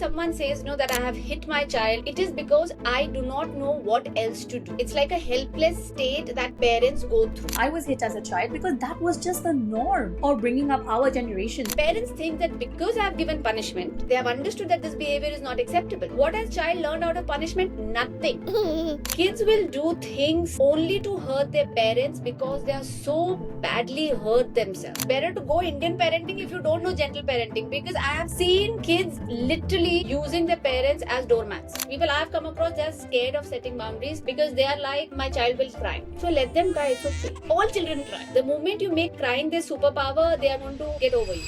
someone says no that I have hit my child, it is because I do not know what else to do. It's like a helpless state that parents go through. I was hit as a child because that was just the norm or bringing up our generation. Parents think that because I have given punishment, they have understood that this behavior is not acceptable. What has child learned out of punishment? Nothing. Kids will do things only to hurt their parents because they are so badly hurt themselves. Better to go Indian parenting if you don't know gentle parenting, because I have seen kids literally using their parents as doormats. People I have come across, they are scared of setting boundaries because they are like, my child will cry. So let them cry, it's okay. All children cry. The moment you make crying their superpower, they are going to get over you.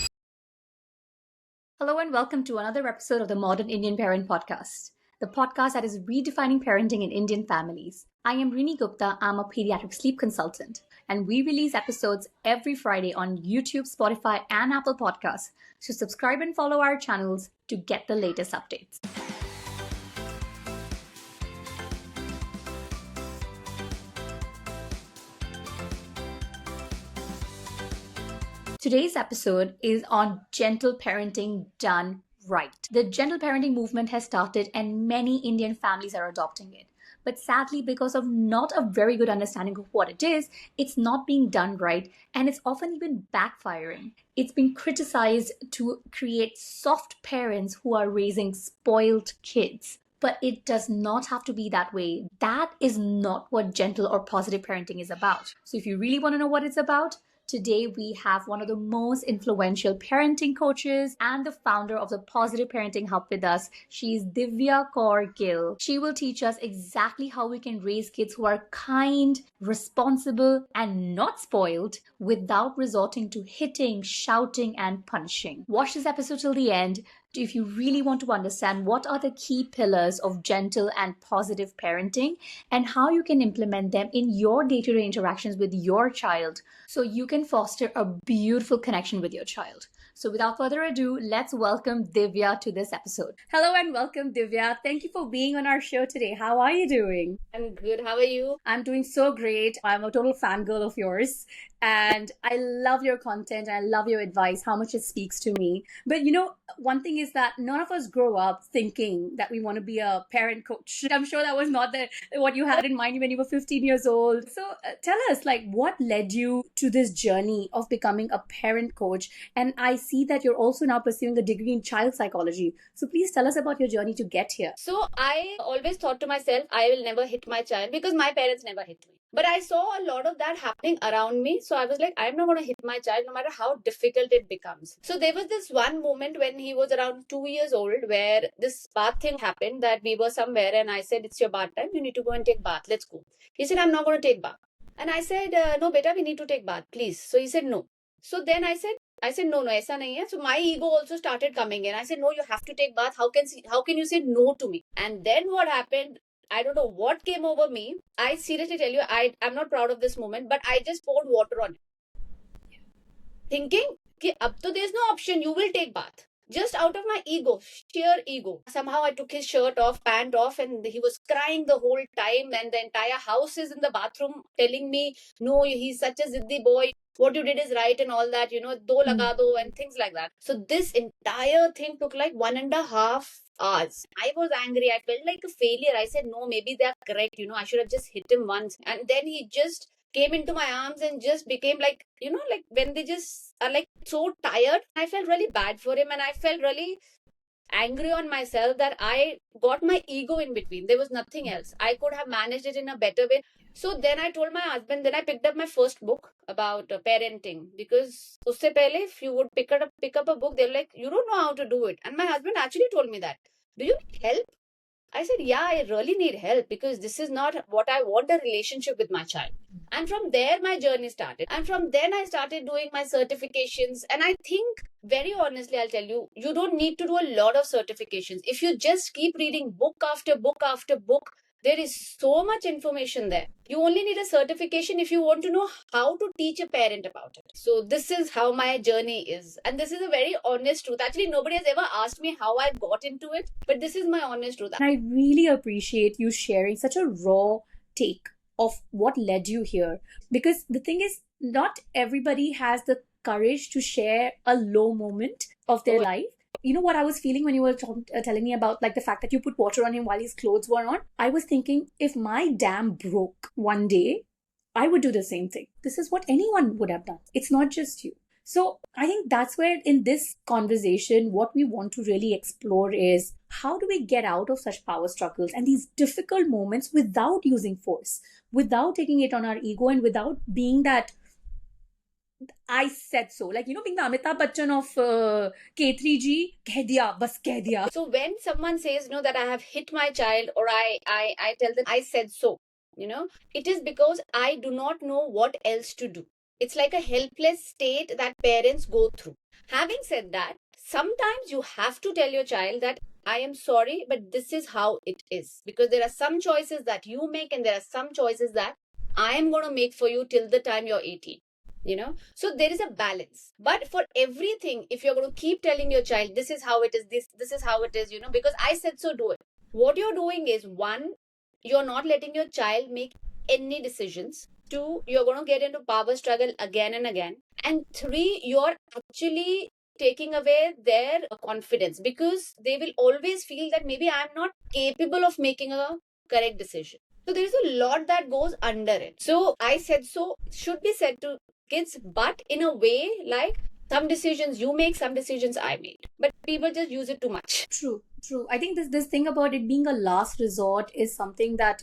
Hello and welcome to another episode of the Modern Indian Parent Podcast, the podcast that is redefining parenting in Indian families. I am Rini Gupta. I'm a pediatric sleep consultant, and we release episodes every Friday on YouTube, Spotify, and Apple Podcasts. So subscribe and follow our channels to get the latest updates. Today's episode is on gentle parenting done right. The gentle parenting movement has started and many Indian families are adopting it. But sadly, because of not a very good understanding of what it is, it's not being done right and it's often even backfiring. It's been criticized to create soft parents who are raising spoiled kids. But it does not have to be that way. That is not what gentle or positive parenting is about. So if you really want to know what it's about, today we have one of the most influential parenting coaches and the founder of the Positive Parenting Hub with us. She's Divya Kaur Gill. She will teach us exactly how we can raise kids who are kind, responsible, and not spoiled without resorting to hitting, shouting, and punishing. Watch this episode till the end if you really want to understand what are the key pillars of gentle and positive parenting and how you can implement them in your day-to-day interactions with your child so you can foster a beautiful connection with your child. So without further ado, let's welcome Divya to this episode. Hello and welcome, Divya. Thank you for being on our show today. How are you doing? I'm good. How are you? I'm doing so great. I'm a total fangirl of yours. And I love your content. I love your advice, how much it speaks to me. But you know, one thing is that none of us grow up thinking that we want to be a parent coach. I'm sure that was not what you had in mind when you were 15 years old. So tell us, like, what led you to this journey of becoming a parent coach? And I see that you're also now pursuing a degree in child psychology. So please tell us about your journey to get here. So I always thought to myself, I will never hit my child because my parents never hit me. But I saw a lot of that happening around me. So I was like, I'm not going to hit my child no matter how difficult it becomes. So there was this one moment when he was around 2 years old where this bath thing happened, that we were somewhere and I said, it's your bath time. You need to go and take bath. Let's go. He said, I'm not going to take bath. And I said, no, beta, we need to take bath, please. So he said, no. So then I said, no, aisa nahi hai. So my ego also started coming in. I said, no, you have to take bath. How can you say no to me? And then what happened? I don't know what came over me. I seriously tell you, I'm not proud of this moment, but I just poured water on it. Thinking, ab to there's no option, you will take bath. Just out of my ego, sheer ego. Somehow I took his shirt off, pant off, and he was crying the whole time. And the entire house is in the bathroom telling me, no, he's such a ziddi boy. What you did is right and all that, do laga do and things like that. So this entire thing took like 1.5 hours. I was angry. I felt like a failure. I said, no, maybe they're correct. I should have just hit him once. And then he just came into my arms and just became like, like when they just are like so tired. I felt really bad for him and I felt really angry on myself that I got my ego in between. There was nothing else. I could have managed it in a better way. So then I told my husband, then I picked up my first book about parenting, because usse pehle, if you would pick up a book, they're like, you don't know how to do it. And my husband actually told me that. Do you need help? I said, yeah, I really need help because this is not what I want a relationship with my child. And from there, my journey started. And from then I started doing my certifications. And I think, very honestly, I'll tell you, you don't need to do a lot of certifications. If you just keep reading book after book after book, there is so much information there. You only need a certification if you want to know how to teach a parent about it. So this is how my journey is. And this is a very honest truth. Actually, nobody has ever asked me how I got into it, but this is my honest truth. And I really appreciate you sharing such a raw take of what led you here. Because the thing is, not everybody has the courage to share a low moment of their life. You know what I was feeling when you were telling me about like the fact that you put water on him while his clothes were on? I was thinking, if my dam broke one day, I would do the same thing. This is what anyone would have done. It's not just you. So I think that's where in this conversation, what we want to really explore is how do we get out of such power struggles and these difficult moments without using force, without taking it on our ego, and without being that I said so. Like, being the Amitabh Bachchan of K3G, keh diya, bas keh diya. So when someone says, that I have hit my child, or I tell them I said so, it is because I do not know what else to do. It's like a helpless state that parents go through. Having said that, sometimes you have to tell your child that I am sorry, but this is how it is. Because there are some choices that you make, and there are some choices that I am going to make for you till the time you're 18. So there is a balance. But for everything, if you're going to keep telling your child, this is how it is, this is how it is, because I said so, do it. What you're doing is, one, you're not letting your child make any decisions. Two, you're going to get into power struggle again and again. And three, you're actually taking away their confidence, because they will always feel that maybe I'm not capable of making a correct decision. So there's a lot that goes under it. So I said so should be said to kids, but in a way like some decisions you make, some decisions I made. But people just use it too much. True. I think this thing about it being a last resort is something that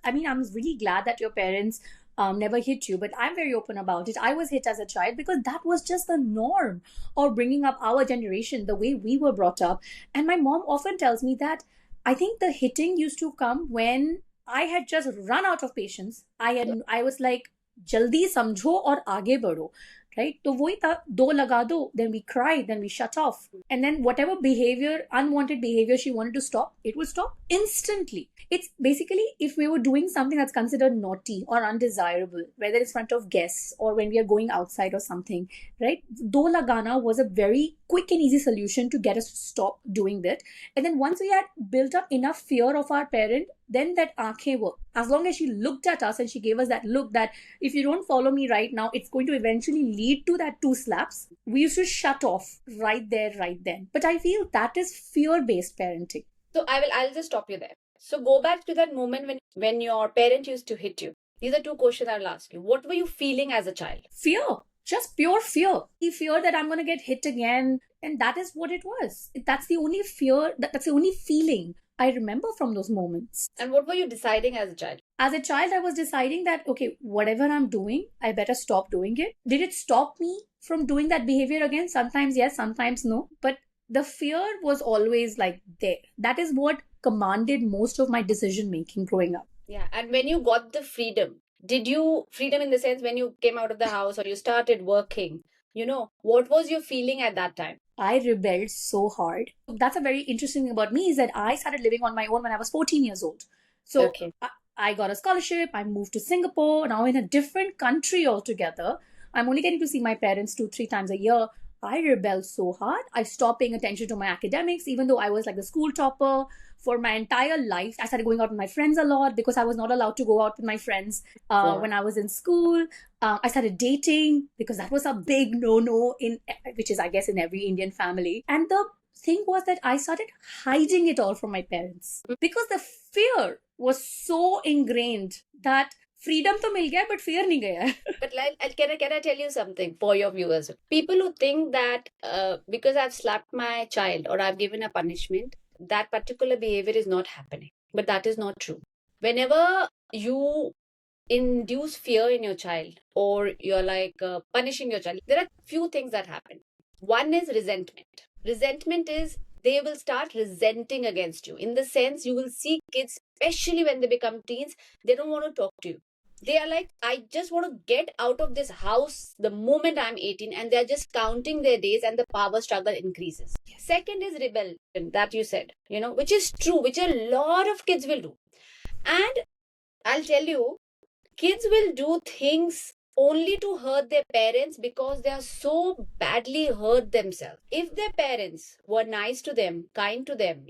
I'm really glad that your parents never hit you, but I'm very open about it. I was hit as a child because that was just the norm or bringing up our generation, the way we were brought up. And my mom often tells me that I think the hitting used to come when I had just run out of patience. I was like, जल्दी समझो और आगे बढ़ो, right? तो वही था, दो लगा दो, then we cried, then we shut off, and then whatever behavior, unwanted behavior she wanted to stop, it would stop instantly. It's basically if we were doing something that's considered naughty or undesirable, whether it's in front of guests or when we are going outside or something, right? Do lagana was a very quick and easy solution to get us to stop doing that. And then once we had built up enough fear of our parent, then that aankhein work. As long as she looked at us and she gave us that look that if you don't follow me right now, it's going to eventually lead to that 2 slaps, we used to shut off right there, right then. But I feel that is fear-based parenting. So I'll just stop you there. So go back to that moment when your parent used to hit you. These are two questions I'll ask you. What were you feeling as a child? Fear. Just pure fear. The fear that I'm going to get hit again. And that is what it was. That's the only fear, that's the only feeling I remember from those moments. And what were you deciding as a child? As a child, I was deciding that, okay, whatever I'm doing, I better stop doing it. Did it stop me from doing that behavior again? Sometimes yes, sometimes no. But the fear was always like there. That is what commanded most of my decision making growing up. Yeah. And when you got the freedom in the sense when you came out of the house or you started working, what was your feeling at that time? I rebelled so hard. That's a very interesting thing about me is that I started living on my own when I was 14 years old. So okay. I got a scholarship. I moved to Singapore, now in a different country altogether. I'm only getting to see my parents 2-3 times a year. I rebelled so hard. I stopped paying attention to my academics, even though I was like the school topper for my entire life. I started going out with my friends a lot because I was not allowed to go out with my friends when I was in school. I started dating because that was a big no-no which is, I guess, in every Indian family. And the thing was that I started hiding it all from my parents because the fear was so ingrained that freedom to mil gaya, but fear nahi gaya. But can I tell you something for your viewers? People who think that because I've slapped my child or I've given a punishment, that particular behavior is not happening. But that is not true. Whenever you induce fear in your child or you're like punishing your child, there are few things that happen. One is resentment. Resentment is they will start resenting against you. In the sense, you will see kids, especially when they become teens, they don't want to talk to you. They are like, I just want to get out of this house the moment I'm 18, and they're just counting their days and the power struggle increases. Second is rebellion, that you said, which is true, which a lot of kids will do. And I'll tell you, kids will do things only to hurt their parents because they are so badly hurt themselves. If their parents were nice to them, kind to them,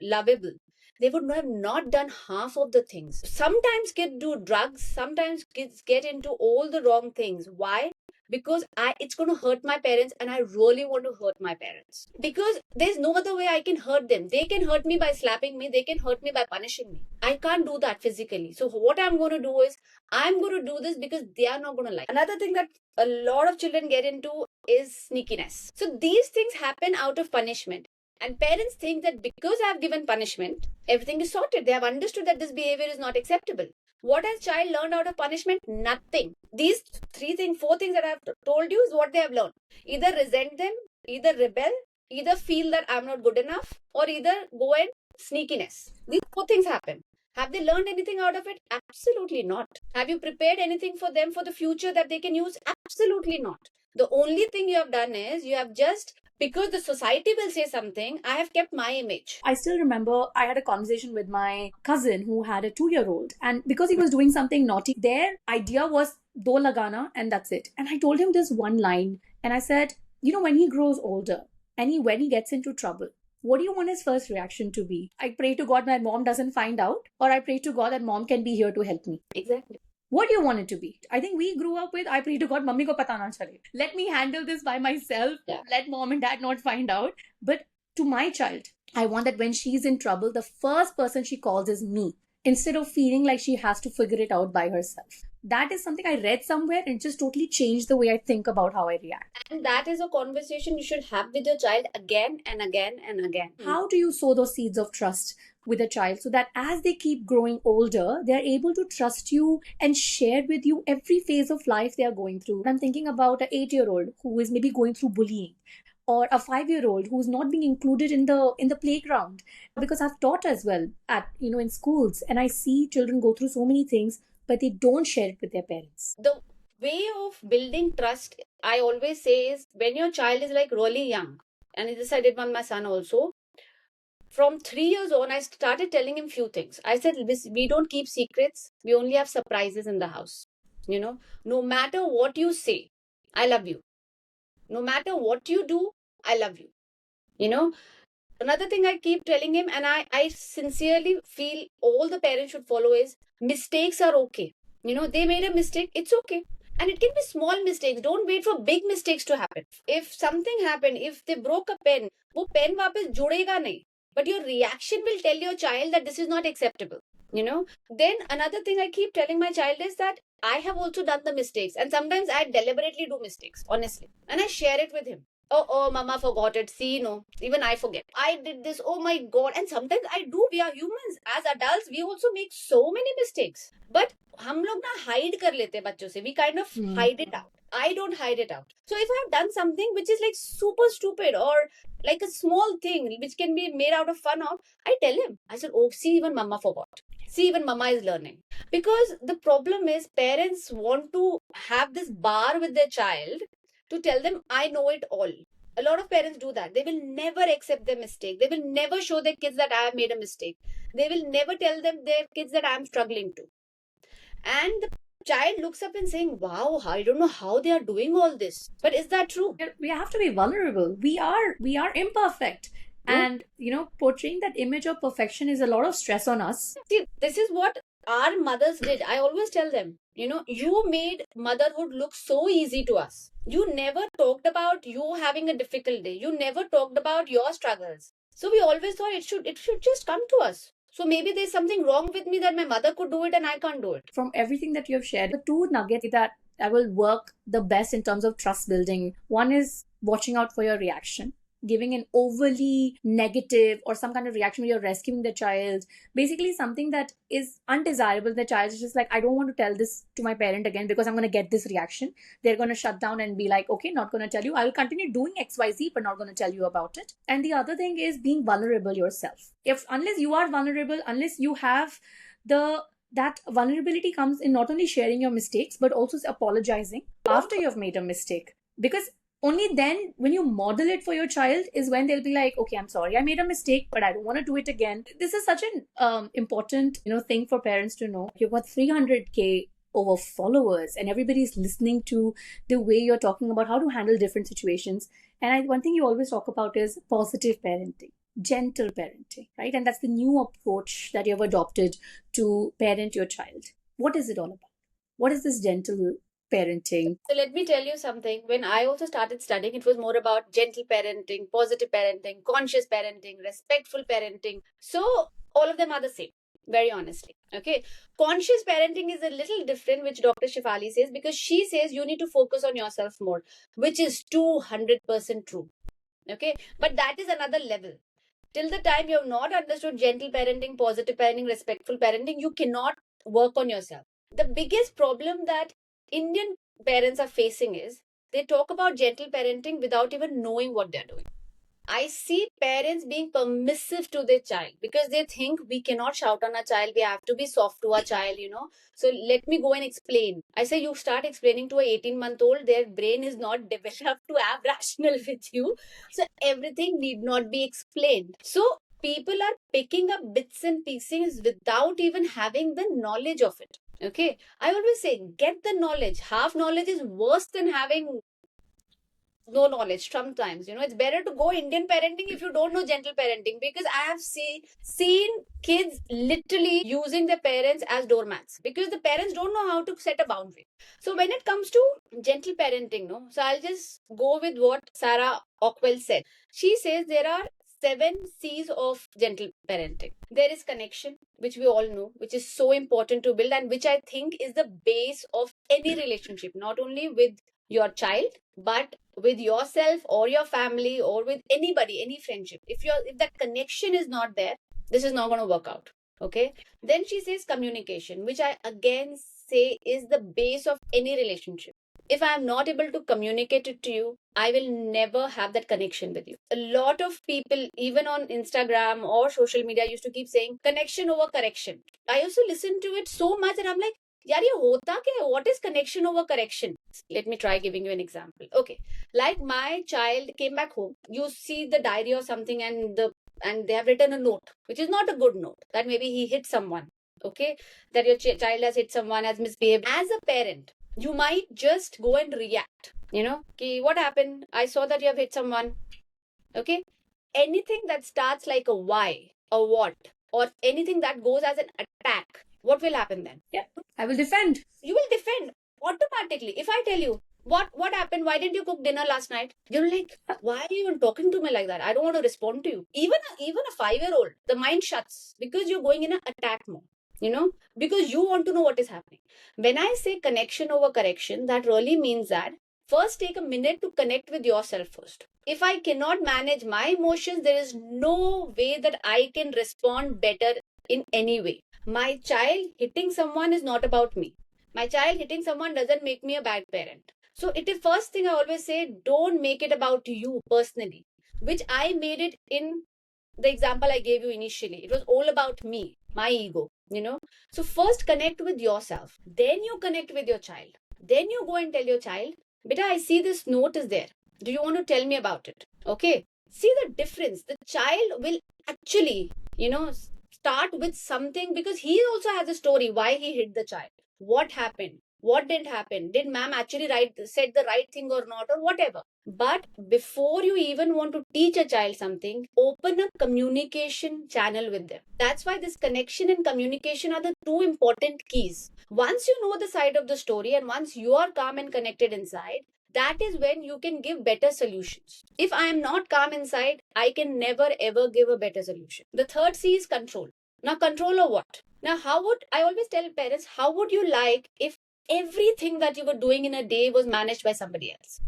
lovable, they would have not done half of the things. Sometimes kids do drugs. Sometimes kids get into all the wrong things. Why? because it's going to hurt my parents, and I really want to hurt my parents because there's no other way I can hurt them. They can hurt me by slapping me, they can hurt me by punishing me. I can't do that physically. So what I'm going to do is I'm going to do this because they are not going to like. Another thing that a lot of children get into is sneakiness. So these things happen out of punishment. And parents think that because I've given punishment, everything is sorted. They have understood that this behavior is not acceptable. What has child learned out of punishment? Nothing. These four things that I've told you is what they have learned. Either resent them, either rebel, either feel that I'm not good enough, or either go and sneakiness. These four things happen. Have they learned anything out of it? Absolutely not. Have you prepared anything for them for the future that they can use? Absolutely not. The only thing you have done is you have just, because the society will say something, I have kept my image. I still remember I had a conversation with my cousin who had a 2-year-old, and because he was doing something naughty, their idea was do lagana and that's it. And I told him this one line, and I said, when he grows older and when he gets into trouble, what do you want his first reaction to be? I pray to God my mom doesn't find out, or I pray to God that mom can be here to help me. Exactly. What do you want it to be? I think we grew up with, I pray to God, mummy ko pata na chale. Let me handle this by myself. Yeah. Let mom and dad not find out. But to my child, I want that when she's in trouble, the first person she calls is me, instead of feeling like she has to figure it out by herself. That is something I read somewhere and just totally changed the way I think about how I react. And that is a conversation you should have with your child again and again and again. How do you sow those seeds of trust with a child so that as they keep growing older, they're able to trust you and share with you every phase of life they are going through? I'm thinking about an 8-year-old who is maybe going through bullying, or a 5-year-old who's not being included in the playground, because I've taught as well at in schools, and I see children go through so many things, but they don't share it with their parents. The way of building trust, I always say, is when your child is like really young, and this I did with my son also. From 3 years on, I started telling him few things. I said, we don't keep secrets. We only have surprises in the house. No matter what you say, I love you. No matter what you do, I love you. Another thing I keep telling him, and I sincerely feel all the parents should follow, is mistakes are okay. They made a mistake, it's okay. And it can be small mistakes. Don't wait for big mistakes to happen. If something happened, if they broke a pen, वो pen वापस जुड़ेगा नहीं. But your reaction will tell your child that this is not acceptable. Then another thing I keep telling my child is that I have also done the mistakes. And sometimes I deliberately do mistakes, honestly. And I share it with him. Oh, mama forgot it. See, even I forget. I did this. Oh my God. And sometimes I do. We are humans. As adults, we also make so many mistakes. But हम लोग ना hide कर लेते हैं बच्चों से. We kind of hide it out. I don't hide it out. So if I've done something which is like super stupid or like a small thing which can be made out of fun of, I tell him. I said, oh, see, even mama forgot. See, even mama is learning. Because the problem is parents want to have this bar with their child to tell them, I know it all. A lot of parents do that. They will never accept their mistake. They will never show their kids that I have made a mistake. They will never tell their kids that I am struggling too. And the child looks up and saying, wow, I don't know how they are doing all this. But is that true? We have to be vulnerable. We are imperfect. And, portraying that image of perfection is a lot of stress on us. See, this is what our mothers did. I always tell them, you made motherhood look so easy to us. You never talked about you having a difficult day. You never talked about your struggles. So we always thought it should just come to us. So maybe there's something wrong with me that my mother could do it and I can't do it. From everything that you have shared, the two nuggets that I will work the best in terms of trust building. One is watching out for your reaction. Giving an overly negative or some kind of reaction where you're rescuing the child, basically something that is undesirable. The child is just like, I don't want to tell this to my parent again because I'm going to get this reaction. They're going to shut down and be like, okay, not going to tell you. I will continue doing XYZ, but not going to tell you about it. And the other thing is being vulnerable yourself. Unless you are vulnerable, unless you have that vulnerability comes in not only sharing your mistakes, but also apologizing after you've made a mistake. Because only then, when you model it for your child, is when they'll be like, okay, I'm sorry, I made a mistake, but I don't want to do it again. This is such an important, thing for parents to know. You've got 300K over followers, and everybody's listening to the way you're talking about how to handle different situations. And one thing you always talk about is positive parenting, gentle parenting, right? And that's the new approach that you've adopted to parent your child. What is it all about? What is this gentle parenting? So let me tell you something. When I also started studying, it was more about gentle parenting, positive parenting, conscious parenting, respectful parenting. So all of them are the same, very honestly. Okay. Conscious parenting is a little different, which Dr. Shifali says, because she says you need to focus on yourself more, which is 200% true. Okay. But that is another level. Till the time you have not understood gentle parenting, positive parenting, respectful parenting, you cannot work on yourself. The biggest problem that Indian parents are facing is they talk about gentle parenting without even knowing what they're doing. I see parents being permissive to their child because they think we cannot shout on our child, we have to be soft to our child. So let me go and explain. I say you start explaining to a 18-month-old, their brain is not developed to have rational with you. So everything need not be explained. So people are picking up bits and pieces without even having the knowledge of it. Okay. I always say get the knowledge. Half knowledge is worse than having no knowledge sometimes. It's better to go Indian parenting if you don't know gentle parenting, because I have seen kids literally using their parents as doormats because the parents don't know how to set a boundary. So when it comes to gentle parenting, no, so I'll just go with what Sarah Ockwell said. She says there are 7 C's of gentle parenting. There is connection, which we all know, which is so important to build, and which I think is the base of any relationship, not only with your child, but with yourself or your family or with anybody, any friendship. If that connection is not there, this is not going to work out. Okay. Then she says communication, which I again say is the base of any relationship. If I am not able to communicate it to you, I will never have that connection with you. A lot of people, even on Instagram or social media, used to keep saying connection over correction. I used to listen to it so much and I'm like, यार ये होता क्या है? What is connection over correction? Let me try giving you an example. Okay, like my child came back home. You see the diary or something, and they have written a note, which is not a good note. That maybe he hit someone. Okay, that your child has hit someone, has misbehaved. As a parent, you might just go and react. Okay, what happened? I saw that you have hit someone. Okay, anything that starts like a why, a what, or anything that goes as an attack, what will happen then? Yeah, I will defend. You will defend automatically. If I tell you what happened, why didn't you cook dinner last night? You're like, why are you even talking to me like that? I don't want to respond to you. Even a 5-year-old, the mind shuts because you're going in an attack mode. Because you want to know what is happening. When I say connection over correction, that really means that first take a minute to connect with yourself first. If I cannot manage my emotions, there is no way that I can respond better in any way. My child hitting someone is not about me. My child hitting someone doesn't make me a bad parent. So it is first thing I always say, don't make it about you personally, which I made it in the example I gave you initially. It was all about me, my ego. So first connect with yourself, then you connect with your child, then you go and tell your child, beta, I see this note is there, do you want to tell me about it? Okay, see the difference. The child will actually start with something, because he also has a story why he hit the child, what happened, what didn't happen, did ma'am actually said the right thing or not, or whatever. But before you even want to teach a child something, open a communication channel with them. That's why this connection and communication are the two important keys. Once you know the side of the story and once you are calm and connected inside, that is when you can give better solutions. If I am not calm inside, I can never ever give a better solution. The third C is control. Now, control of what? Now, I always tell parents, how would you like if everything that you were doing in a day was managed by somebody else?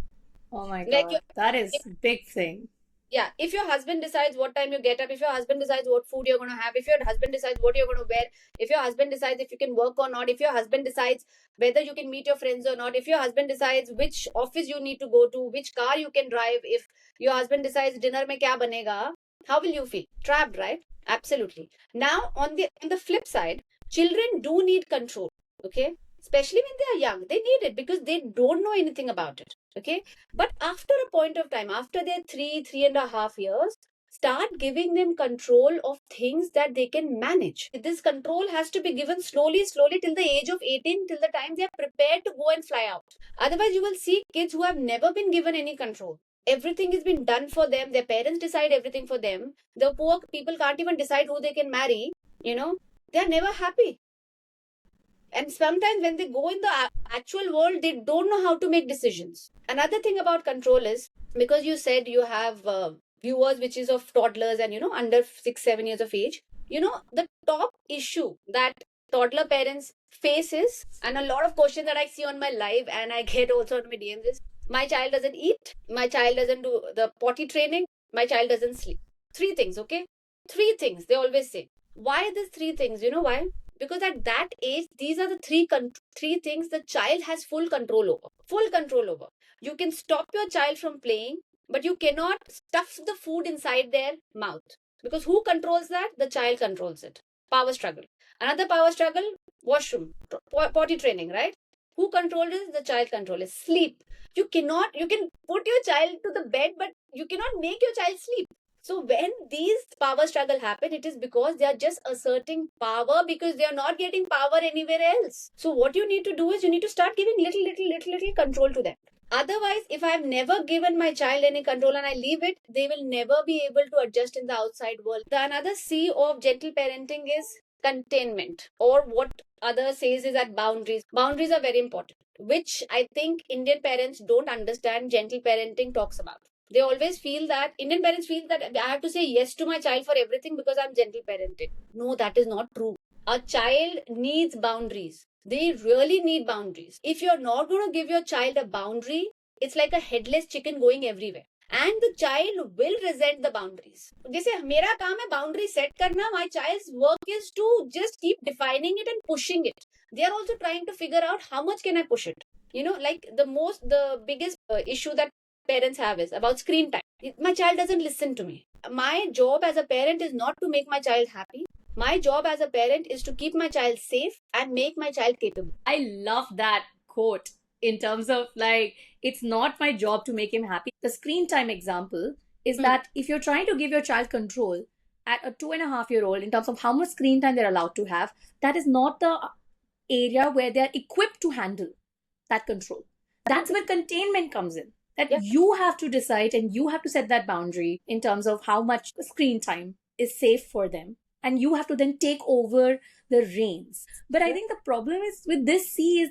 Oh my Like God, that is a big thing. Yeah, if your husband decides what time you get up, if your husband decides what food you're going to have, if your husband decides what you're going to wear, if your husband decides if you can work or not, if your husband decides whether you can meet your friends or not, if your husband decides which office you need to go to, which car you can drive, if your husband decides dinner mein kya banega, how will you feel? Trapped, right? Absolutely. Now, on the flip side, children do need control. Okay, especially when they are young, they need it because they don't know anything about it. Okay, but after a point of time, after they're 3.5 years, start giving them control of things that they can manage. This control has to be given slowly till the age of 18, till the time they are prepared to go and fly out. Otherwise, you will see kids who have never been given any control. Everything has been done for them. Their parents decide everything for them. The poor people can't even decide who they can marry. They are never happy. And sometimes when they go in the actual world, they don't know how to make decisions. Another thing about control is, because you said you have viewers which is of toddlers and under 6 7 years of age, the top issue that toddler parents face is, and a lot of questions that I see on my live and I get also on my DMs is, my child doesn't eat, my child doesn't do the potty training, my child doesn't sleep. Three things, okay? Three things they always say. Why these three things? You know why? Because at that age, these are the three things the child has full control over. Full control over. You can stop your child from playing, but you cannot stuff the food inside their mouth, because who controls that? The child controls it. Power struggle. Another power struggle: washroom, potty training, right? Who controls it? The child controls it. Sleep. You can put your child to the bed, but you cannot make your child sleep. So when these power struggle happen, it is because they are just asserting power, because they are not getting power anywhere else. So what you need to do is, you need to start giving little control to them. Otherwise, if I have never given my child any control and I leave it, they will never be able to adjust in the outside world. The another C of gentle parenting is containment, or what other says is that boundaries. Boundaries are very important, which I think Indian parents don't understand. Gentle parenting talks about. They always feel that Indian parents feel that I have to say yes to my child for everything because I'm gentle parenting. No, that is not true. A child needs boundaries. They really need boundaries. If you're not going to give your child a boundary, it's like a headless chicken going everywhere. And the child will resent the boundaries. जैसे मेरा काम है boundary set करना, my child's work is to just keep defining it and pushing it. They are also trying to figure out how much can I push it. Like the biggest issue that parents have is about screen time. My child doesn't listen to me. My job as a parent is not to make my child happy. My job as a parent is to keep my child safe and make my child capable. I love that quote in terms of like, it's not my job to make him happy. The screen time example is that if you're trying to give your child control at a 2.5-year-old in terms of how much screen time they're allowed to have, that is not the area where they're equipped to handle that control. That's where containment comes in. That you have to decide and you have to set that boundary in terms of how much screen time is safe for them. And you have to then take over the reins. But I think the problem is with this C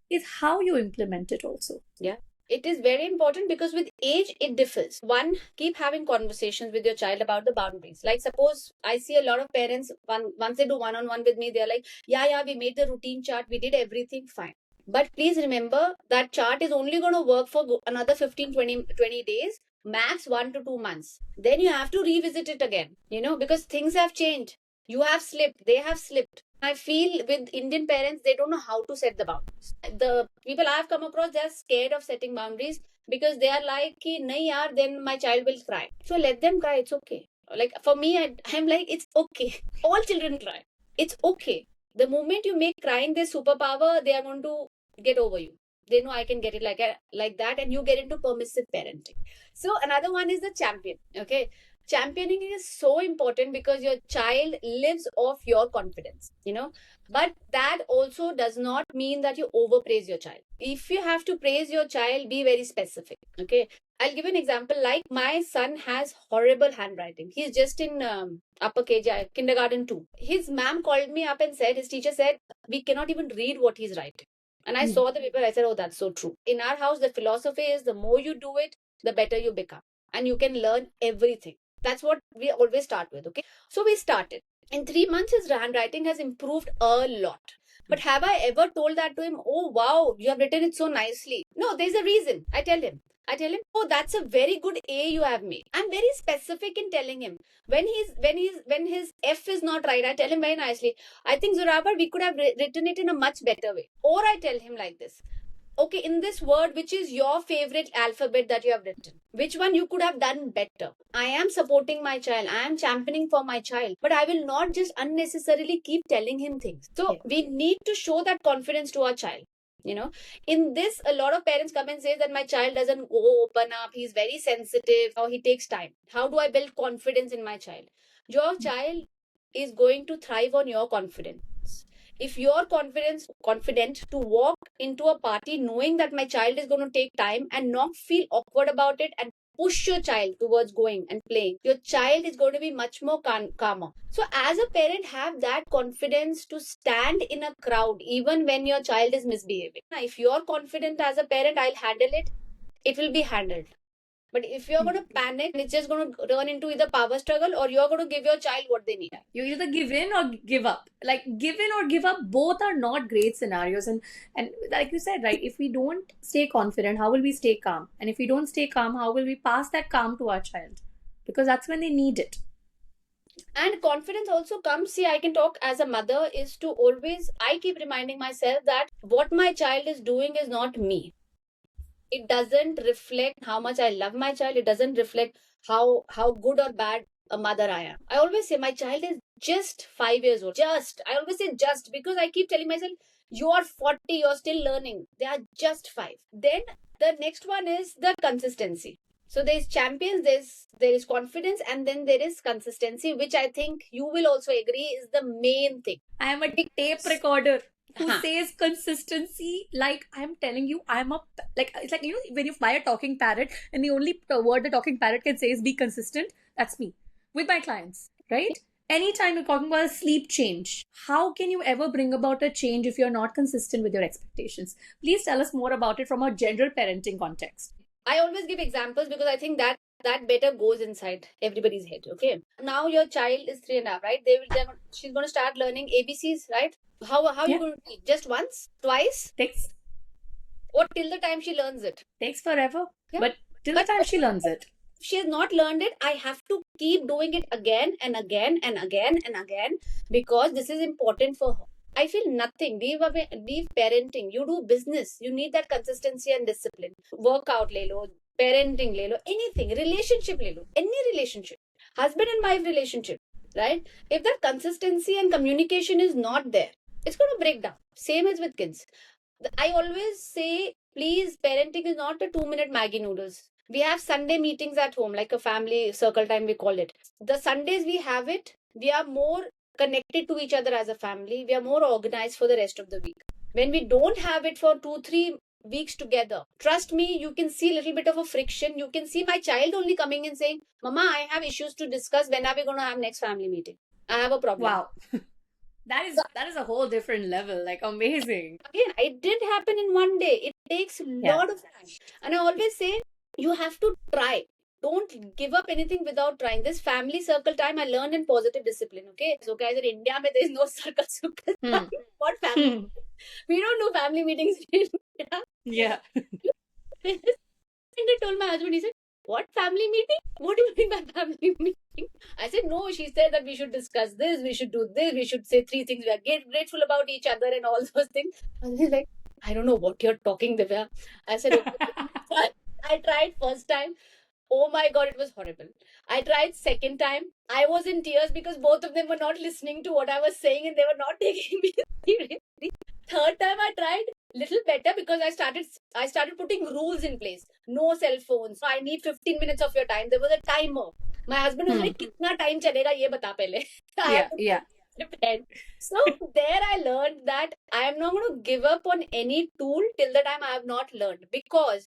is how you implement it also. Yeah. It is very important because with age it differs. One, keep having conversations with your child about the boundaries. Like suppose I see a lot of parents, once they do one-on-one with me, they're like, yeah, we made the routine chart, we did everything fine. But please remember that chart is only going to work for another 15, 20 days, max 1 to 2 months. Then you have to revisit it again, because things have changed. You have slipped, they have slipped. I feel with Indian parents, they don't know how to set the boundaries. The people I've come across, they're scared of setting boundaries because they are like, nahi yaar, then my child will cry. So let them cry, it's okay. Like for me, I'm like, it's okay. All children cry. It's okay. The moment you make crying their superpower, they are going to get over you. They know I can get it like that, and you get into permissive parenting. So another one is the champion. Okay, championing is so important because your child lives off your confidence. But that also does not mean that you overpraise your child. If you have to praise your child, be very specific. Okay, I'll give an example. Like my son has horrible handwriting. He's just in upper KG, kindergarten 2. His ma'am called me up and said, his teacher said, we cannot even read what he's writing. And I saw the paper. I said, oh, that's so true. In our house, the philosophy is the more you do it, the better you become. And you can learn everything. That's what we always start with. Okay. So we started. In 3 months, his handwriting has improved a lot. But have I ever told that to him? Oh, wow, you have written it so nicely. No, there's a reason. I tell him, oh, that's a very good A you have made. I'm very specific in telling him. When his F is not right, I tell him very nicely, I think, Zorabar, we could have written it in a much better way. Or I tell him like this. Okay, in this word, which is your favorite alphabet that you have written? Which one you could have done better? I am supporting my child. I am championing for my child. But I will not just unnecessarily keep telling him things. So we need to show that confidence to our child. In this, a lot of parents come and say that my child doesn't go open up. He's very sensitive or he takes time. How do I build confidence in my child? Your child is going to thrive on your confidence. If you're confident to walk into a party knowing that my child is going to take time and not feel awkward about it and push your child towards going and playing, your child is going to be much more calmer. So as a parent, have that confidence to stand in a crowd even when your child is misbehaving. If you're confident as a parent, I'll handle it, it will be handled. But if you're going to panic, it's just going to run into either power struggle, or you're going to give your child what they need. You either give in or give up. Like, give in or give up, both are not great scenarios. And like you said, right, if we don't stay confident, how will we stay calm? And if we don't stay calm, how will we pass that calm to our child? Because that's when they need it. And confidence also comes, see, I can talk as a mother, is to always, I keep reminding myself that what my child is doing is not me. It doesn't reflect how much I love my child. It doesn't reflect how good or bad a mother I am. I always say my child is just 5 years old. I always say just, because I keep telling myself, you are 40, you're still learning. They are just 5. Then the next one is the consistency. So there is champions, there is confidence, and then there is consistency, which I think you will also agree is the main thing. I am a tape recorder who says consistency. Like, I'm telling you, it's like, when you fly a talking parrot and the only word the talking parrot can say is be consistent. That's me with my clients, right? Anytime you're talking about a sleep change, how can you ever bring about a change if you're not consistent with your expectations? Please tell us more about it from a general parenting context. I always give examples because I think that better goes inside everybody's head. Okay. Now your child is 3.5, right? She's going to start learning ABCs, right? How are you going to teach? Just once? Twice? Or till the time she learns it? Takes forever. Yeah. But till the time she learns it. If she has not learned it, I have to keep doing it again and again and again and again, because this is important for her. I feel nothing. Leave parenting. You do business. You need that consistency and discipline. Workout le lo, parenting le lo, anything. Relationship le lo, any relationship. Husband and wife relationship, right? If that consistency and communication is not there, it's going to break down. Same as with kids. I always say, please, parenting is not a 2-minute Maggie noodles. We have Sunday meetings at home, like a family circle time, we call it. The Sundays we have it, we are more connected to each other as a family. We are more organized for the rest of the week. When we don't have it for 2-3 weeks together, trust me, you can see a little bit of a friction. You can see my child only coming and saying, Mama, I have issues to discuss. When are we going to have next family meeting? I have a problem. Wow. That is a whole different level. Like, amazing. Again, it didn't happen in one day. It takes a lot of time. And I always say, you have to try. Don't give up anything without trying. This family circle time I learned in positive discipline. Okay. So guys, in India, there is no circle. What family? We don't do family meetings in India. Yeah. And I told my husband, he said, what family meeting? What do you mean by family meeting? I said, no, she said that we should discuss this, we should do this, we should say 3 things we are grateful about each other and all those things. And he's like, I don't know what you're talking, Divya. I said, okay. I tried first time. Oh my God, it was horrible. I tried second time. I was in tears because both of them were not listening to what I was saying and they were not taking me seriously. Third time I tried, little better, because I started putting rules in place. No cell phones. I need 15 minutes of your time. There was a timer. My husband was like, "Kitna time chalega? Ye bata pehle." Yeah. Prepared. So there I learned that I am not going to give up on any tool till the time I have not learned, because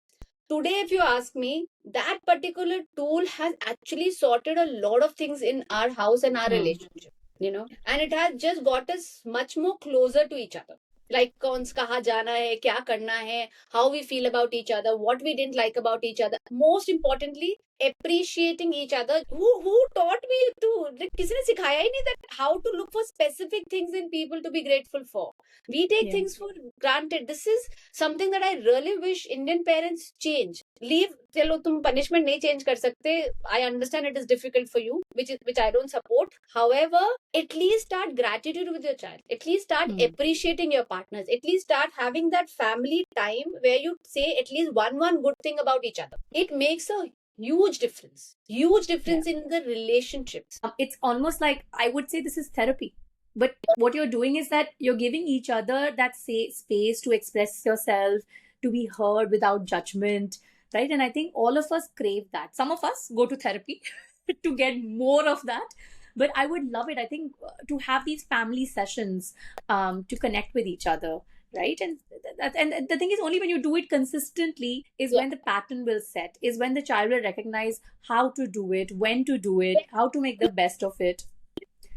today, if you ask me, that particular tool has actually sorted a lot of things in our house and our relationship, and it has just got us much more closer to each other. Like, kaha jana hai, kya karna hai, how we feel about each other, what we didn't like about each other. Most importantly, appreciating each other. Who taught me to? Like, किसी ने सिखाया ही नहीं that how to look for specific things in people to be grateful for. We take things for granted. This is something that I really wish Indian parents change. Leave, चलो तुम punishment नहीं change कर सकते. I understand it is difficult for you, which I don't support. However, at least start gratitude with your child. At least start appreciating your partners. At least start having that family time where you say at least one good thing about each other. It makes a huge difference in the relationships. It's almost like, I would say this is therapy, but what you're doing is that you're giving each other that space to express yourself, to be heard without judgment, right? And I think all of us crave that. Some of us go to therapy to get more of that, but I would love it, I think, to have these family sessions, to connect with each other, right? And the thing is, only when you do it consistently is Yeah. when the pattern will set, is when the child will recognize how to do it, when to do it, how to make the best of it.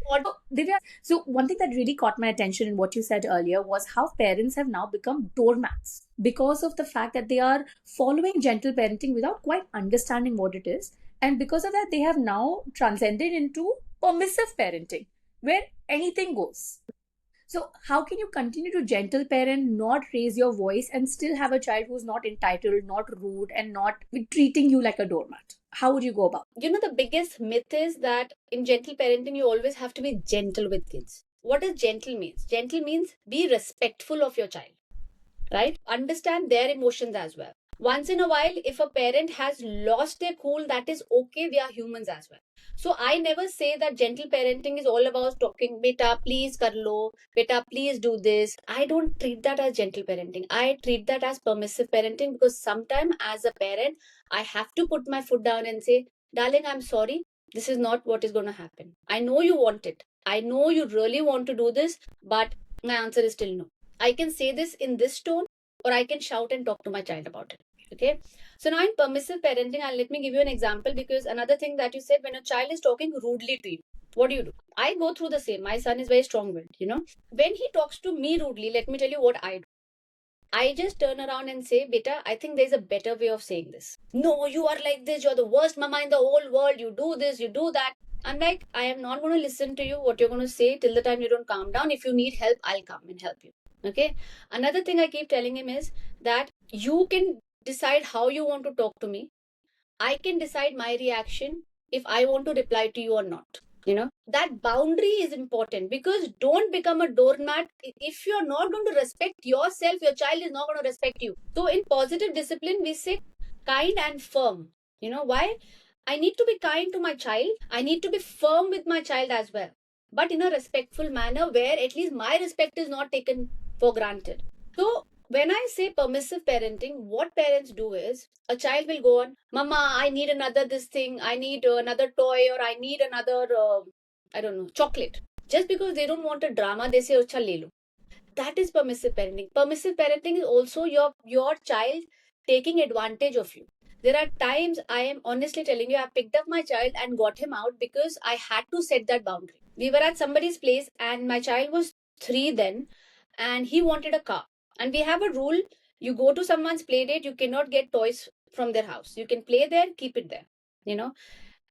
What? So, Divya, so one thing that really caught my attention in what you said earlier was how parents have now become doormats because of the fact that they are following gentle parenting without quite understanding what it is. And because of that, they have now transcended into permissive parenting, where anything goes. So, how can you continue to gentle parent, not raise your voice, and still have a child who's not entitled, not rude, and not treating you like a doormat? How would you go about You know, the biggest myth is that in gentle parenting, you always have to be gentle with kids. What does gentle means? Gentle means be respectful of your child, right? Understand their emotions as well. Once in a while, if a parent has lost their cool, that is okay. We are humans as well. So I never say that gentle parenting is all about talking, beta, please kar lo, beta, please do this. I don't treat that as gentle parenting. I treat that as permissive parenting because sometimes as a parent, I have to put my foot down and say, darling, I'm sorry. This is not what is going to happen. I know you want it. I know you really want to do this, but my answer is still no. I can say this in this tone, or I can shout and talk to my child about it. Okay. So now in permissive parenting, let me give you an example because another thing that you said, when a child is talking rudely to you, what do? I go through the same. My son is very strong-willed, you know. When he talks to me rudely, let me tell you what I do. I just turn around and say, Beta, I think there's a better way of saying this. No, you are like this. You're the worst mama in the whole world. You do this, you do that. I'm like, I am not going to listen to you, what you're going to say till the time you don't calm down. If you need help, I'll come and help you. Okay. Another thing I keep telling him is that you can decide how you want to talk to me. I can decide my reaction if I want to reply to you or not. You know, that boundary is important because don't become a doormat. If you're not going to respect yourself, your child is not going to respect you. So, in positive discipline, we say kind and firm. You know, why? I need to be kind to my child. I need to be firm with my child as well, but in a respectful manner where at least my respect is not taken for granted. So, when I say permissive parenting, what parents do is a child will go on, Mama, I need another this thing, I need another toy, or I need another, I don't know, chocolate. Just because they don't want a drama, they say, Acha, le lo. That is permissive parenting. Permissive parenting is also your child taking advantage of you. There are times I am honestly telling you, I picked up my child and got him out because I had to set that boundary. We were at somebody's place and my child was 3 then and he wanted a car. And we have a rule, you go to someone's play date, you cannot get toys from their house. You can play there, keep it there, you know.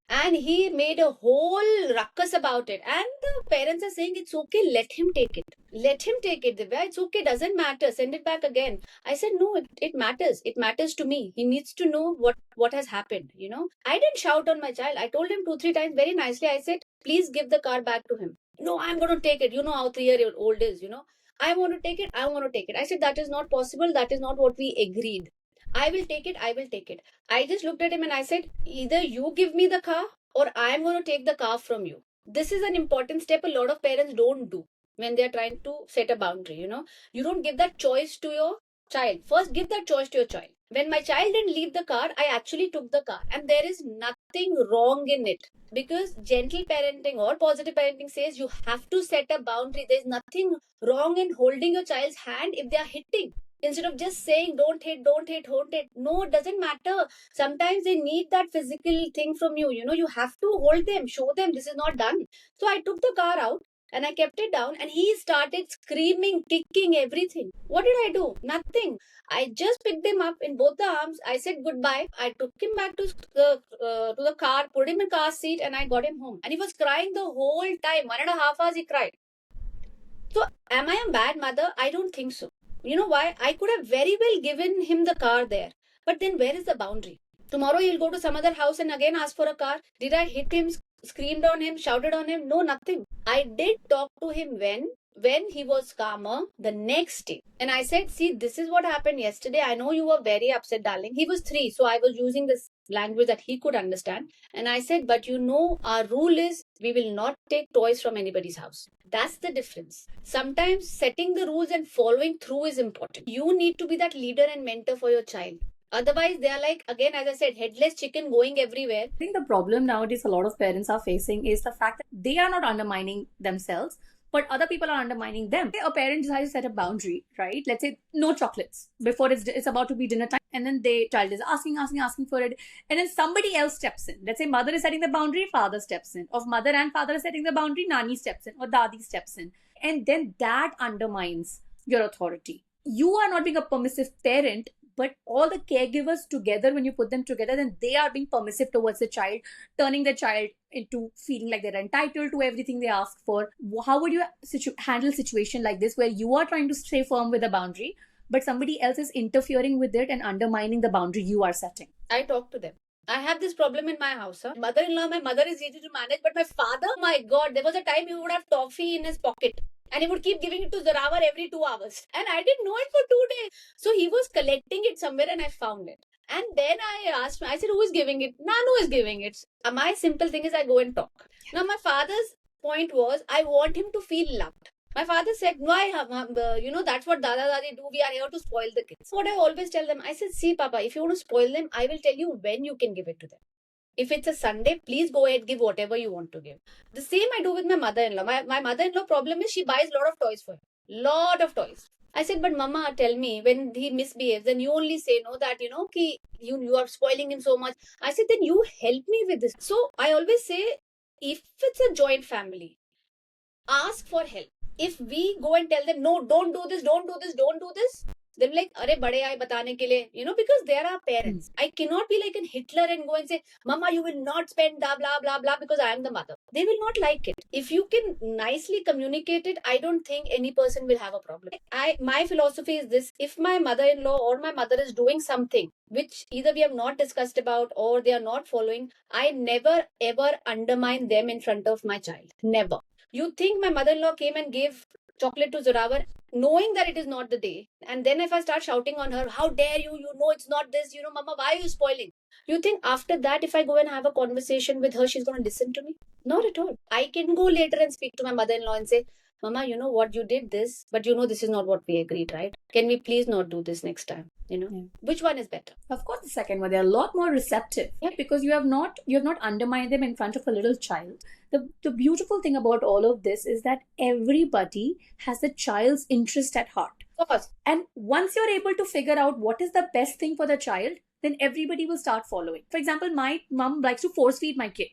And he made a whole ruckus about it. And the parents are saying, it's okay, let him take it. Let him take it, Divya. It's okay, doesn't matter. Send it back again. I said, no, it matters. It matters to me. He needs to know what has happened, you know. I didn't shout on my child. I told him 2-3 times very nicely. I said, please give the car back to him. No, I'm going to take it. You know how 3-year-old is, you know. I want to take it. I want to take it. I said, that is not possible. That is not what we agreed. I will take it. I will take it. I just looked at him and I said, either you give me the car or I'm going to take the car from you. This is an important step a lot of parents don't do when they're trying to set a boundary, you know. You don't give that choice to your child. First, give that choice to your child. When my child didn't leave the car, I actually took the car, and there is nothing wrong in it because gentle parenting or positive parenting says you have to set a boundary. There's nothing wrong in holding your child's hand if they are hitting. Instead of just saying, don't hit, don't hit, don't hit. No, it doesn't matter. Sometimes they need that physical thing from you. You know, you have to hold them, show them this is not done. So I took the car out and I kept it down and he started screaming, kicking, everything. What did I do? Nothing. I just picked him up in both the arms. I said goodbye. I took him back to the car, put him in car seat, and I got him home. And he was crying the whole time. 1.5 hours he cried. So, am I a bad mother? I don't think so. You know why? I could have very well given him the car there. But then where is the boundary? Tomorrow he'll go to some other house and again ask for a car. Did I hit him, screamed on him, shouted on him? No, nothing. I did talk to him when he was calmer the next day. And I said, see, this is what happened yesterday. I know you were very upset, darling. He was 3, so I was using this language that he could understand. And I said, but you know, our rule is we will not take toys from anybody's house. That's the difference. Sometimes setting the rules and following through is important. You need to be that leader and mentor for your child. Otherwise, they are like, again, as I said, headless chicken going everywhere. I think the problem nowadays a lot of parents are facing is the fact that they are not undermining themselves, but other people are undermining them. A parent decides to set a boundary, right? Let's say no chocolates before it's about to be dinner time, and then the child is asking for it, and then somebody else steps in. Let's say mother is setting the boundary, father steps in. Of mother and father are setting the boundary, nani steps in or dadi steps in, and then that undermines your authority. You are not being a permissive parent, but all the caregivers together, when you put them together, then they are being permissive towards the child, turning the child into feeling like they're entitled to everything they ask for. How would you handle a situation like this where you are trying to stay firm with the boundary, but somebody else is interfering with it and undermining the boundary you are setting? I talk to them. I have this problem in my house. Huh? Mother-in-law, my mother is easy to manage, but my father, my God, there was a time he would have toffee in his pocket. And he would keep giving it to Zorawar every 2 hours. And I didn't know it for 2 days. So he was collecting it somewhere and I found it. And then I asked him, I said, who is giving it? Nanu is giving it. My simple thing is I go and talk. Now my father's point was, I want him to feel loved. My father said, why, that's what Dada Dadi do. We are here to spoil the kids. So what I always tell them, I said, see Papa, if you want to spoil them, I will tell you when you can give it to them. If it's a Sunday, please go ahead, give whatever you want to give. The same I do with my mother-in-law. My mother-in-law problem is she buys a lot of toys for him. Lot of toys. I said, but Mama, tell me, when he misbehaves, then you only say, no, that, you are spoiling him so much. I said, then you help me with this. So I always say, if it's a joint family, ask for help. If we go and tell them, no, don't do this, don't do this, don't do this, they're like, "Arey bade aaye batane ke liye," because they are our parents. I cannot be like an Hitler and go and say, Mama, you will not spend blah, blah, blah, blah, because I am the mother. They will not like it. If you can nicely communicate it, I don't think any person will have a problem. My philosophy is this: if my mother-in-law or my mother is doing something which either we have not discussed about or they are not following, I never ever undermine them in front of my child. Never. You think my mother-in-law came and gave chocolate to Zorawar, knowing that it is not the day, and then if I start shouting on her, how dare you, it's not this, Mama, why are you spoiling? You think after that, if I go and have a conversation with her, she's going to listen to me? Not at all. I can go later and speak to my mother-in-law and say, Mama, what, you did this, but this is not what we agreed, right? Can we please not do this next time? Which one is better? Of course, the second one. They're a lot more receptive, because you have not undermined them in front of a little child. The beautiful thing about all of this is that everybody has the child's interest at heart. Of course. And once you're able to figure out what is the best thing for the child, then everybody will start following. For example, my mom likes to force feed my kid.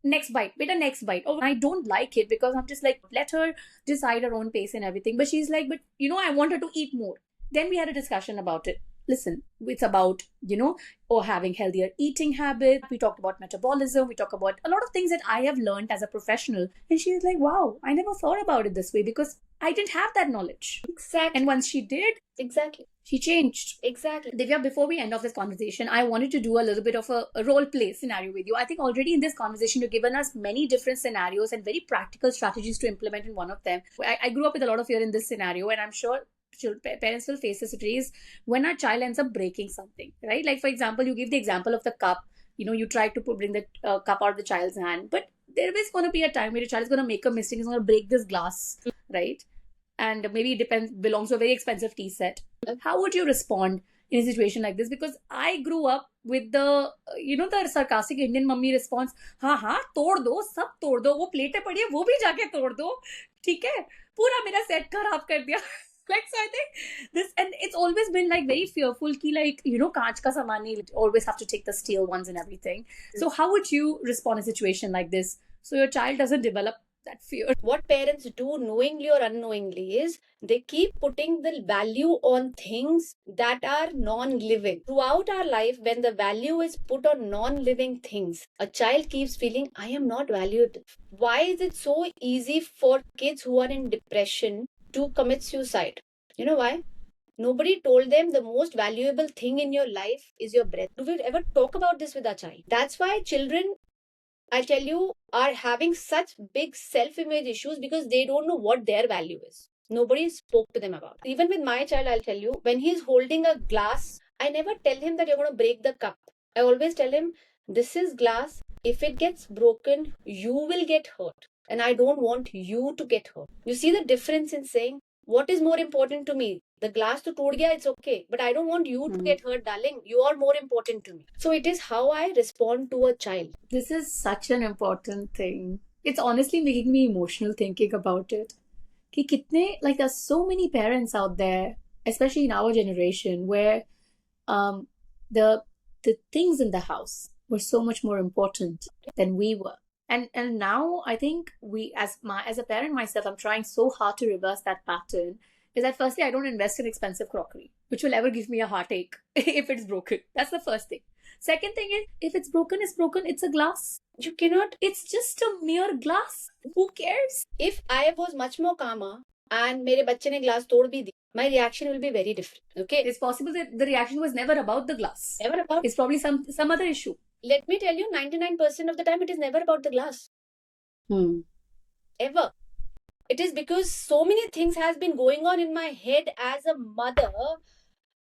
Next bite, beta, next bite. Oh, I don't like it because I'm just like, let her decide her own pace and everything. But she's like, but I want her to eat more. Then we had a discussion about it. Listen, it's about, having healthier eating habits. We talked about metabolism. We talk about a lot of things that I have learned as a professional. And she was like, wow, I never thought about it this way because I didn't have that knowledge. Exactly. And once she did, exactly, she changed. Exactly. Divya, before we end off this conversation, I wanted to do a little bit of a role play scenario with you. I think already in this conversation, you've given us many different scenarios and very practical strategies to implement in one of them. I grew up with a lot of fear in this scenario, and I'm sure parents will face this phase when our child ends up breaking something, right? Like, for example, you give the example of the cup. You try to bring the cup out of the child's hand, but there is going to be a time where the child is going to make a mistake. He's going to break this glass, right? And maybe it belongs to a very expensive tea set. How would you respond in a situation like this? Because I grew up with the sarcastic Indian mummy response, हाँ तोड़ दो, सब तोड़ दो, वो प्लेटें पड़ी है वो भी जाके तोड़ दो, ठीक है, पूरा मेरा सेट खराब कर दिया. Like, so I think this, and it's always been like very fearful ki, like, kaach ka saman nahi, always have to take the steel ones and everything. So how would you respond in a situation like this so your child doesn't develop that fear? What parents do knowingly or unknowingly is they keep putting the value on things that are non-living. Throughout our life, when the value is put on non-living things, a child keeps feeling, I am not valued. Why is it so easy for kids who are in depression to commit suicide? You know why? Nobody told them the most valuable thing in your life is your breath. Do we ever talk about this with our child? That's why children, I tell you, are having such big self-image issues because they don't know what their value is. Nobody spoke to them about it. Even with my child, I'll tell you, when he's holding a glass, I never tell him that you're going to break the cup. I always tell him, this is glass. If it gets broken, you will get hurt. And I don't want you to get hurt. You see the difference in saying, what is more important to me? The glass to tood gaya, it's okay. But I don't want you to get hurt, darling. You are more important to me. So it is how I respond to a child. This is such an important thing. It's honestly making me emotional thinking about it. कि कितने, like there's so many parents out there, especially in our generation, where um the the things in the house were so much more important than we were. And now I think we, as a parent myself, I'm trying so hard to reverse that pattern. Is that firstly, I don't invest in expensive crockery, which will ever give me a heartache if it's broken. That's the first thing. Second thing is, if it's broken, it's broken. It's a glass. You cannot. It's just a mere glass. Who cares? If I was much more calmer and मेरे बच्चे ने glass तोड़ भी दी, my reaction will be very different. Okay, It's possible that the reaction was never about the glass. never about. It's probably some other issue. Let me tell you, 99% of the time, it is never about the glass. Ever. It is because so many things has been going on in my head as a mother,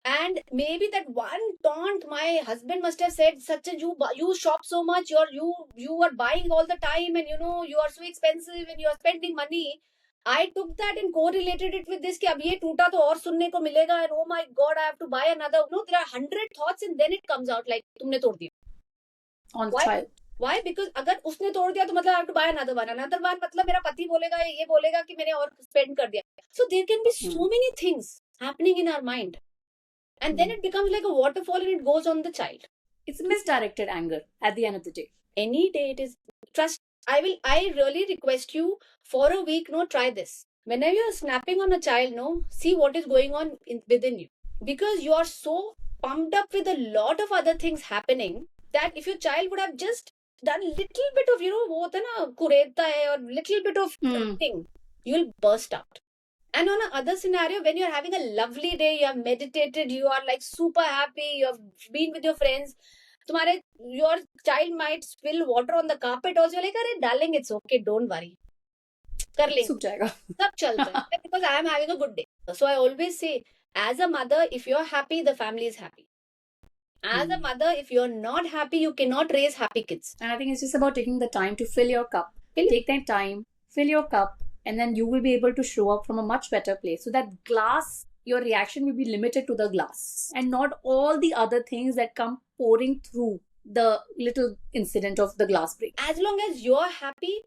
and maybe that one taunt my husband must have said, such a you shop so much, you are buying all the time, and you are so expensive and you are spending money. I took that and correlated it with this कि अब ये टूटा तो और सुनने को मिलेगा, and oh my god, I have to buy another. No, there are 100 thoughts and then it comes out like तुमने तोड़ दिया. On Why? child. Why? Because अगर उसने तोड़ दिया तो मतलब I have to buy another one. Another one मतलब मेरा पति बोलेगा, ये बोलेगा कि मैंने और spend कर दिया. So there can be so many things happening in our mind, and then it becomes like a waterfall and it goes on the child. It's misdirected anger at the end of the day. Any day it is. Trust. I really request you for a week. No, try this. Whenever you're snapping on a child, no, see what is going on within you, because you are so pumped up with a lot of other things happening that if your child would have just done little bit of वो होता है ना कुरेदता है और little bit of thing, you'll burst out. And on another scenario, when you're having a lovely day, you have meditated, you are like super happy, you have been with your friends, your child might spill water on the carpet also, like अरे darling, it's okay, don't worry, कर लेंगे, सूख जाएगा. सब चलता है, because I am having a good day. So I always say, as a mother, if you're happy, the family is happy. As a mother, if you're not happy, you cannot raise happy kids. And I think it's just about taking the time to fill your cup. Take that time, fill your cup, and then you will be able to show up from a much better place. So that glass, your reaction will be limited to the glass and not all the other things that come pouring through the little incident of the glass break. As long as you're happy,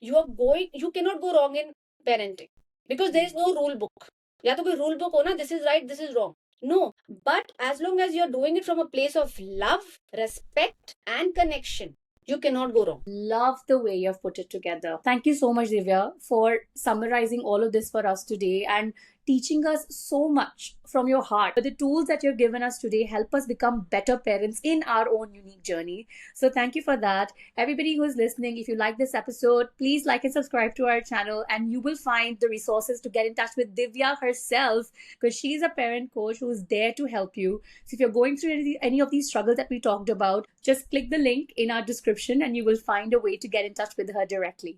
you cannot go wrong in parenting, because there is no rule book. या तो कोई rule book हो ना, this is right, this is wrong. No, but as long as you're doing it from a place of love, respect, and connection, you cannot go wrong. Love the way you've put it together. Thank you so much, Divya, for summarizing all of this for us today and teaching us so much from your heart. The tools that you've given us today help us become better parents in our own unique journey. So thank you for that. Everybody who is listening, if you like this episode, please like and subscribe to our channel, and you will find the resources to get in touch with Divya herself, because she's a parent coach who is there to help you. So if you're going through any of these struggles that we talked about, just click the link in our description and you will find a way to get in touch with her directly.